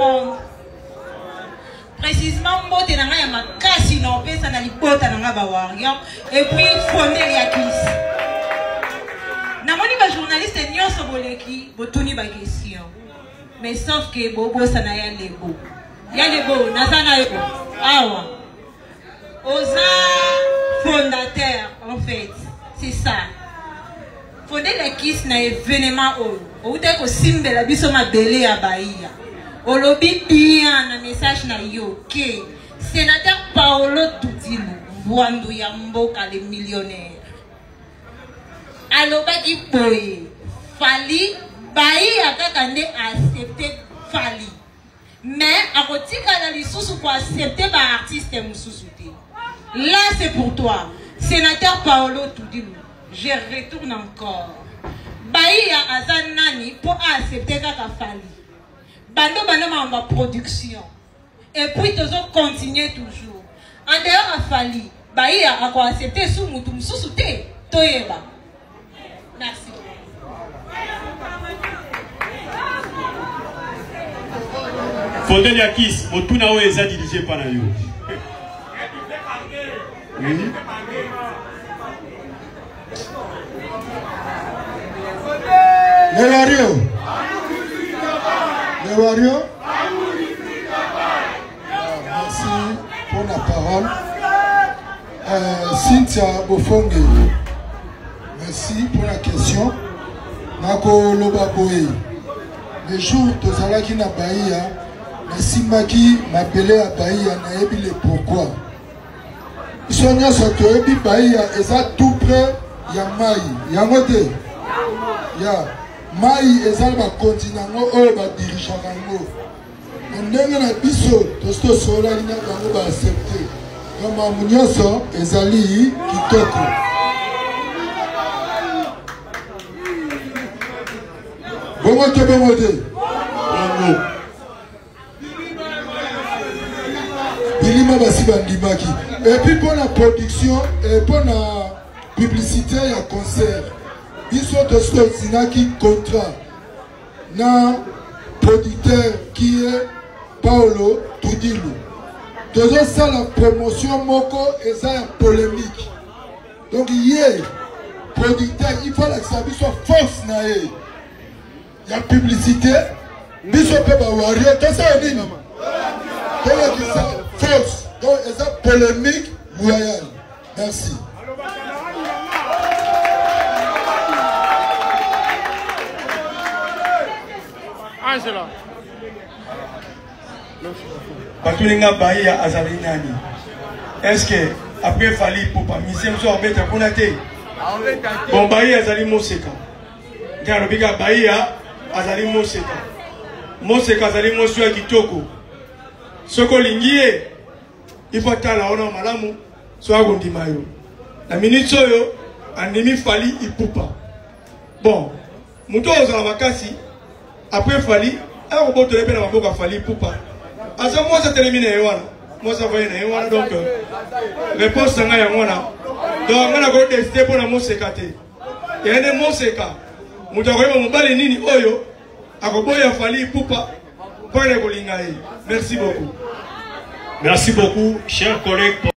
monde. Précisément, moi, je suis ma casse, non, ça n'a pas et puis, fondé les Kiss. Namoni ba journaliste nyonso boleki botuni ba question. Mais sauf que bobo ça na ya lebo. Ya lebo nazana yo. Awa. Oza fondateur en fait. C'est ça. Fondé les Kiss na événement o. O te ko simbela biso mabele ya Bahia. Olobi bien na message na yo que sénateur Paolo Tudilu Vwandu ya mboka les millionnaires. Alobaki boye Fali Bahia kaka nde accepté Fali mais akotika na lisusu pour accepter ba artiste mususu te. Là c'est pour toi sénateur Paolo Tudilu, je retourne encore Bahia azanani pour accepter kaka Fali bando ma production et puis toujours continuer toujours en dehors à Fali Bahia a accepté sous mutu mususu te toyeba. Merci. Fondé Yakis, Motuna Oeza dirigé par la You. Les Wario. Merci pour la parole. Cynthia Bofongue. Merci pour la question. Nako Lobaboe. Le jour de Zalaki na Bahia, merci Maki m'appelait à Bahia, naebi le pourquoi. Sonia Sotoebi Bahia, eza tout près ya Mai. Yangote. Ya. Mai eza ba continent o ba dirigeant ngo. Ndenge na biso, tosto sola ina yango ba accepter. Kama munyoso ezali kitoko. Bongo te bongo te. Bongo. Bilima basi bandimaki. Et puis pour la production et pour la publicité et le concert. Biso tosto zinaki contrat. Na producteur qui est Paolo Tudilu. Toujours ça la promotion moko et ça la polémique. Donc hier producteur il faut que ça soit force na e. Il y a publicité, biso pe ba wario, tout ça est dit. Donc ça force, donc ça polémique loyale. Merci. Angela. Batulinga Bahia azali nani. Est-ce que après Fali pour pas misem so bête konate. Bon Bahia azali Moseka. Car biga Bahia azali Moseka. Moseka azali Mosua kitoko. Soko lingie il faut tala ona malamu so agondima yo. La minute soyo andimi Fali ipupa. Bon, muto ozala makasi après Fali, on va te répéter la boca Fali ipupa. Asa moi ça termine ewana. Moi ça va y ewana donc réponse nga ya ngona. Donc ngana ko tester pour na Moseka te. Yene Moseka. Muto ko mobali nini oyo akoboya Fali ipupa. Merci beaucoup. Merci beaucoup, chers collègues.